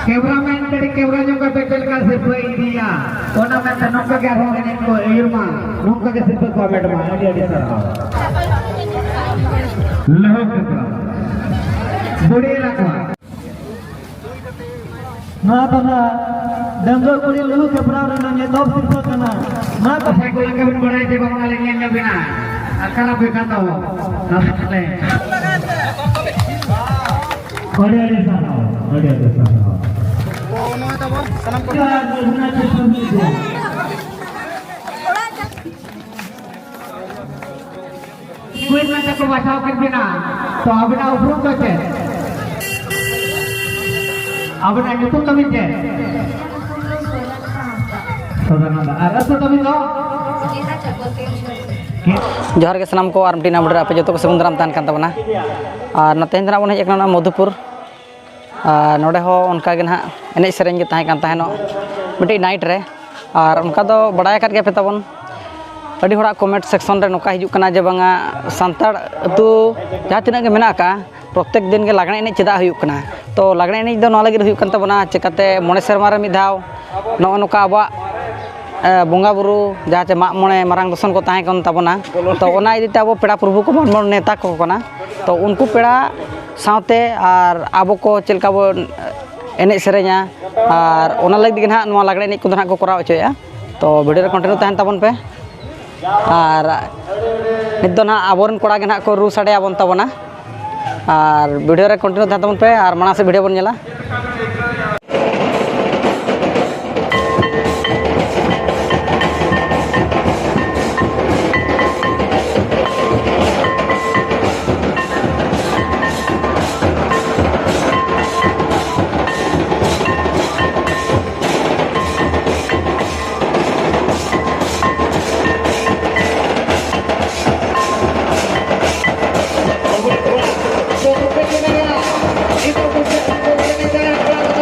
Cameraman तरी camera जो का पेटल का सिर्फ इंडिया ओना में तनो का क्या हो गने को एरमा नोका के सिर्फ कमेंट में अड़ी अड़ी सर लहो के बुढ़ी रखवा ना बना डंगो कुड़ी लहू के बराबर ना ये दो सिर्फ करना ना तो है कोई के बिन बड़े जे बंगला लेंगे न बिना अकला बेकाता हो नमस्ते अड़ी अड़ी सर क्वीन में को बचाव कर बिना तो अबना उपरूम को छे अबना ᱧᱩᱛᱩᱢ तमिन छे सदानंद आर तो तमिन दो जोहार के सलाम को आर मिटी नंबर पे जो को समुद्रम तान कान तबना और नते हिंदना बन हेज एकना मधुपुर नोडे हो उनका के ना एने सेरेंज के ताहे कान ताहेनो मिटी नाइट रे और उनका दो बड़ाय काट गे पे तबन अड़ी होड़ा कमेंट सेक्शन रे नोका हिजु कना जे बांगा सांताड़ अतु जहाँ तिना के मेना का प्रत्येक दिन के लागणे एने चेदा हुयुक कना तो लागणे एने दो नवा लगी हुयुक कन तबना चिकाते मोणे सेरमा रे मिधाव नो नोका आबा बोंगा बुरु जहाँ चे माग मोणे मारांग दर्शन को ताहे कन तबना तो ओना इदिते आबो पेड़ा प्रभु को मन नेता को कना तो उनको पेड़ा सावते और आबो को चलका बो एने सेरे냐 और ओना लगी के ना नवा लागणे एने को ना को कराव होचोया तो वीडियो रे कंटिन्यू ताहन तबन पे और नित दो ना आबोरन कोड़ा के ना को रू साडे आबन तबना और वीडियो रे कंटिन्यू ताहन तबन पे और माना से वीडियो बन नेला Itu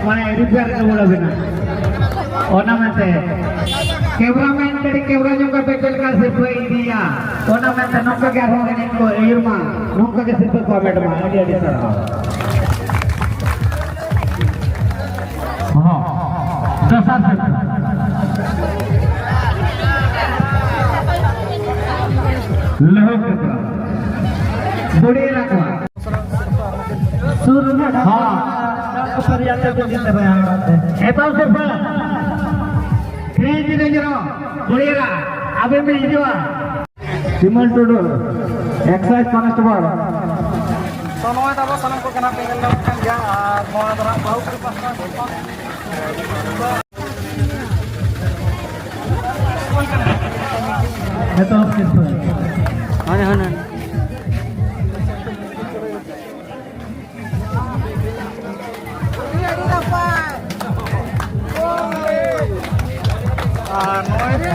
माने रिपेयर के बोला बिना ओना में ते कैमरामैन तड़ी कैमरा जो का पेटल का सिर्फ इंडिया ओना में ते नोका के हो गने को एरमा नोका के सिर्फ कमेंट मा अडी अडी सर हां दसा लहो के बड़ी रखवा सुर में हां ऊपर जाते तो जितने बयान आते हैं एताव सिर्फ क्रेज ने जरो बढ़िया अबे में जो सिमल टुडू एक्साइज कांस्टेबल तो नोए तब सनम को कना पेंगल दा kan ja मोना दरा बाहु के पास है तो सिर्फ हाँ हाँ हाँ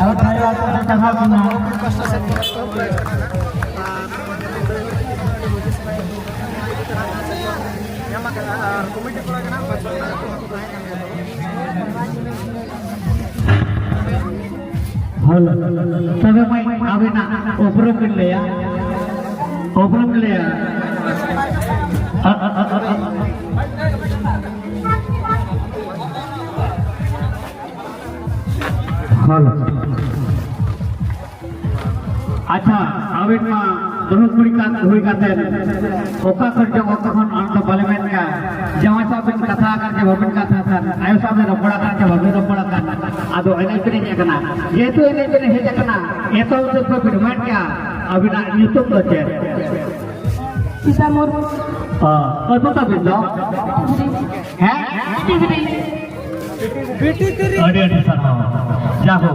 Kalau saya ada tahap ini, halo tapi mai awena obrom ke le ya halo अच्छा आवेन मा दोनों कुड़ी का हुई काते ओका कर जो ओका खन अंत पार्लियामेंट का जमा साबिन कथा कर के भवन कथा सर आयो साबे रपड़ा कर के भवन रपड़ा कर आदो एने पिने एकना ये तो एने पिने हे एकना ये तो उसे को पिडमेंट क्या अबिना यूट्यूब तो छे सीता मोर हां तो तो बिंदो हैं अरे अरे सर जाहो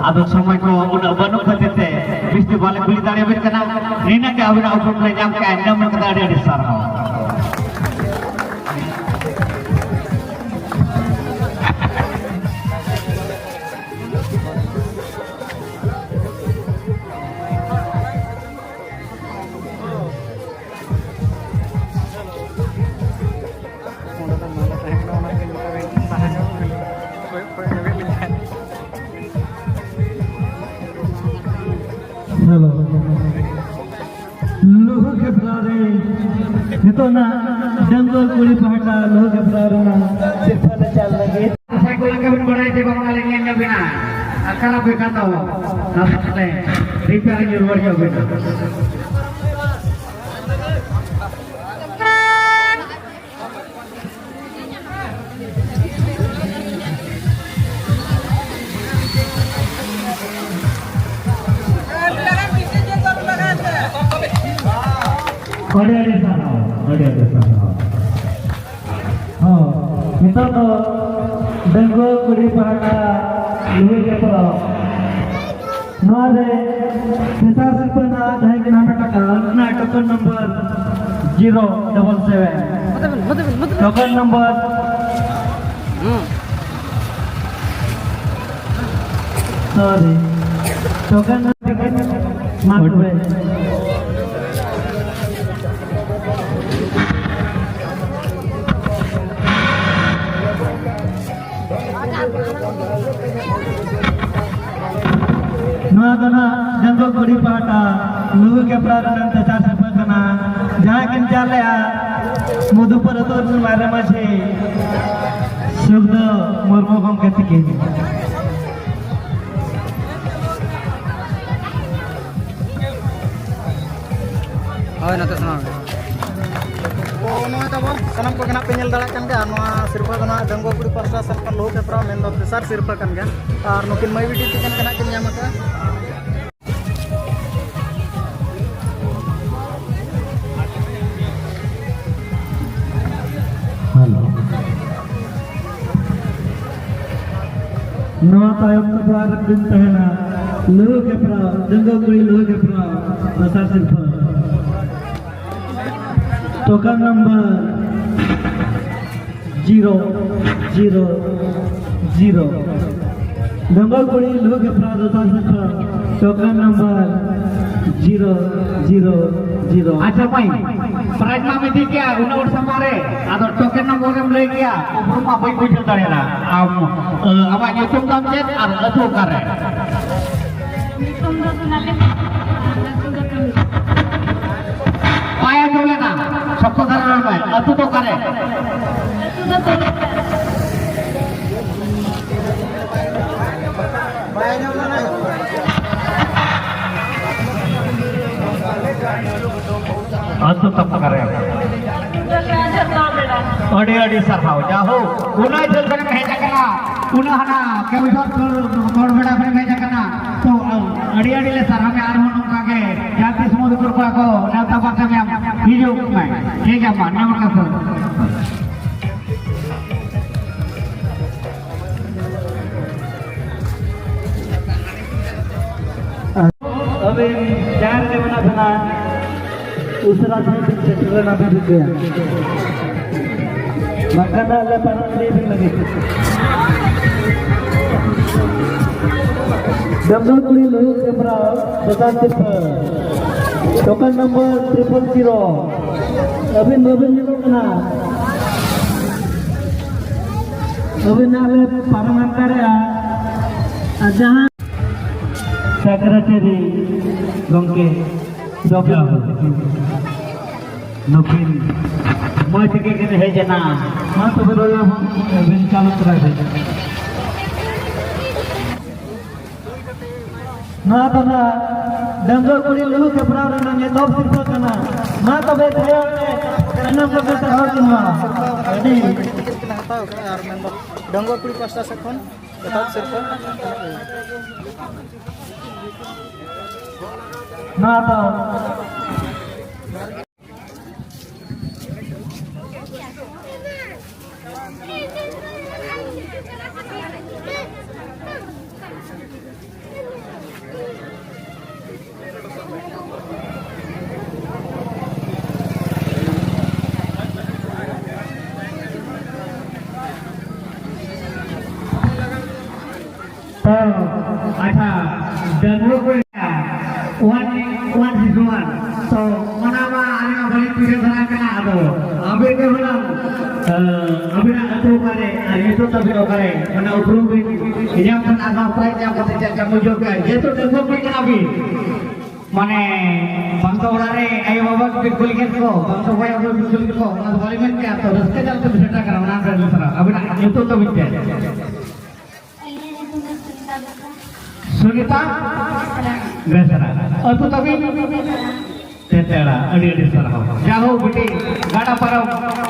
आदो समय को उन बनु खतेते बिस्ती वाले गुली दाड़े बिन कना नीना के अबिना ऊपर ले जाम के अंडा मन कदा अरे sir hello, luhu ke pelari, itu na jungle kuli pahata luhu ke pelari na sirfa le chal lagi. saya ko lagi bin badai de bang kali ngen bina akala be kata ho nasle repair ni ruar jo bina Ada sana. Oh, kita to dengo kuri pahata luhu ke pelari. Nade kita sirpana dhai ke nama taka na token number 077. Token number sorry. Token number Nuadana janggo kuri pahata luhu ke pelaran tecar sepakana jahan kincale ya Madhupur atur mare mashe Sugdo Murmu gomke theke ᱦᱳᱭ ᱱᱚᱛᱮ ᱥᱟᱱᱟᱢ ᱱᱚᱣᱟ ᱛᱟᱵᱚ ᱥᱟᱱᱟᱢ ᱠᱚ ᱜᱮᱱᱟᱜ ᱯᱮ ᱧᱮᱞ ᱫᱟᱲᱮᱭᱟᱜ ᱠᱟᱱ ᱜᱮᱭᱟ ᱱᱚᱣᱟ ᱥᱤᱨᱯᱟᱹ ᱫᱚ ᱱᱟᱜ ᱰᱟᱝᱜᱩᱣᱟᱹ ᱠᱩᱲᱤ ᱯᱟᱥᱴᱟ ᱥᱮᱫ ᱠᱷᱚᱱ ᱞᱩᱦᱩ ᱯᱮᱯᱨᱟᱣ ᱢᱮᱱᱫᱚ ᱛᱮᱥᱟᱨ ᱥᱤᱨᱯᱟᱹ ᱠᱟᱱ ᱜᱮᱭᱟ ᱟᱨ ᱱᱩᱠᱤᱱ ᱢᱟᱹᱭ ᱵᱤᱴᱤ ᱛᱤᱠᱤᱱ ᱜᱮᱱᱟᱜ ᱠᱤᱱ ᱧᱟᱢ ᱟᱠᱟᱫᱼᱟ halo नवा तायब पराग दिन तहना luhu ke peraw janggo kuri luhu ke peraw dasar sirpa token number 000 janggo kuri luhu ke peraw dasar sirpa token number 000 अच्छा भाई प्राइज मा मिदी क्या उन्होंने समारे आदर टोकन नंबर हम ले गया उपरुम मा बाई बुझल दाड़ेना आमा nyutum tam jet ar atu kare paya dole na sabto dharan mai atu to kare atu tap kare अड़ी सरहाव जाहो उना जल बने भेजा कना उना हना केमिकल कोड बेड़ा बने भेजा कना तो अड़ी ले सरहा में आर होनो कागे जाति समुद्र को को नेता पाते में हिजो में ठीक है मान्य मत कर अबे चार के बना बना उस रास्ते से चलना भी रुक गया मकाना ले पर भी लगे डबल कुड़ी लोग कैमरा बता सिर्फ टोकन नंबर 000 अभी नोबेल ना अभी नाले पार्लामेंट जहां सेक्रेटरी गंगे डॉक्टर नोकिन मैं टिके के है जना हां तो बोलो हम बिन चालू करा दे ना तो ना डंगर कुड़ी लहू के बराबर ना ने दब सिर्फ करना ना तो बे भयो ने को के हर दिन रेडी আর মেম্বার ডঙ্গর কুড়ি পাঁচটা সেখন এটা সির্ফ ना तो अच्छा डंगो को वन सिजुआन तो मनामा आने बड़ी पीछे बना के ना दो अबे के बोला अबे ना तो करे ये तो तभी करे मना उठूं भी इजाम kan आगा पाए जब कते जब जो के ये तो डंगो को ना भी माने bangsa orare ayo baba बिल्कुल के को bangsa भाई अब बिल्कुल के को ना वाली में क्या तो रस्ते चलते बिछटा करा ना कर दूसरा अबे ना ये तो बिछे सुनीता बेसरा अतु तभी तेतेड़ा अड़ी सरहा जाहो बेटी गाड़ा परम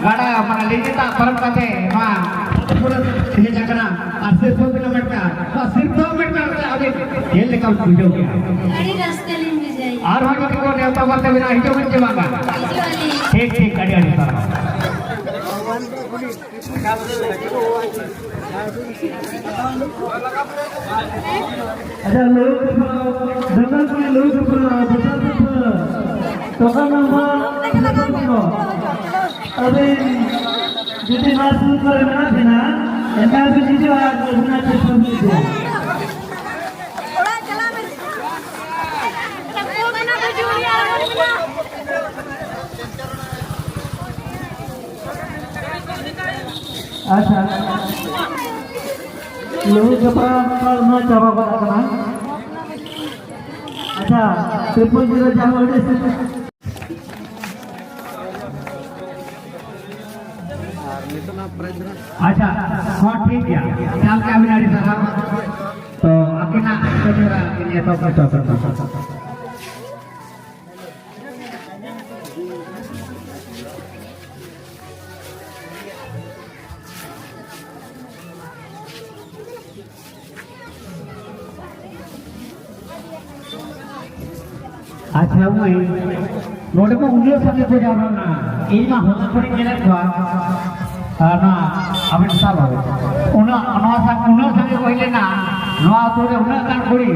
गाड़ा माने लेता परम कते हां पूरा ये जगना और सिर्फ 2 किलोमीटर का बस सिर्फ 2 मिनट अभी ये लेकर पूजो गया अरे रास्ते लेने जाइए और हम को नेता बाते बिना हिजो में जमागा ठीक ठीक अड़ी सरहा अच्छा लोग डंगर कुड़ी लोग बता टोकन नंबर 000 अभी जितने मास कर ना देना ऐसा भी चीजें आ करना चाहिए थोड़ा चला मेरे बना तो जूनिया अच्छा लोग के पास ना चावा करना अच्छा 000 जाओ अच्छा हाँ ठीक है चाल के अभी नारी साहब तो अकेला तो मेरा ये तो कुछ करना अच्छा मैं नोटे को उन्हें साथ को जा रहा ना इन माह होना पड़े क्या था ना अभी साल हो उन्हें साथ को ही लेना नवा तो उन्हें कान कोड़ी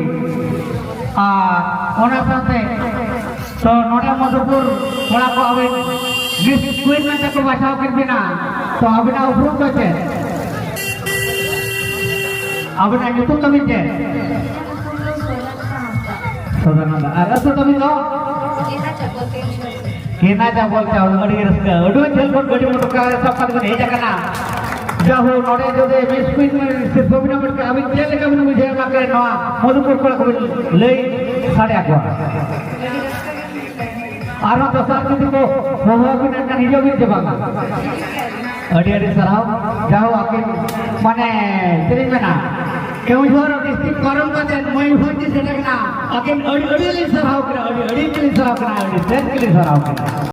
उन्हें साथे तो नोटे मधुपुर थोड़ा को अभी जिस क्वीन में तक बचाव कर बिना तो अभी ना उपरों बचे अभी ना यूट्यूब कभी जे साधारण अगर तो तभी तो केना जा बोलते हो अड़ी रस्का अडो झेल को गड़ी मोटर का सब पद में हेजा करना जाहो नोडे जो दे स्क्रीन में से सोबिना मत के अभी चले के मन मुझे मा करे नवा मधुपुर को ले साढ़े आगवा आरो तो साथ में को होवा को ना निजो भी जबागा अड़ी अड़ी सराव जाहो आके माने तेरी में ना क्यों जोर डिस्ट्रिक्ट करम का दे मई होती से लगना आके अड़ी अड़ी ले सराव करे अड़ी अड़ी के लिए सराव करे अड़ी सेट के लिए सराव करे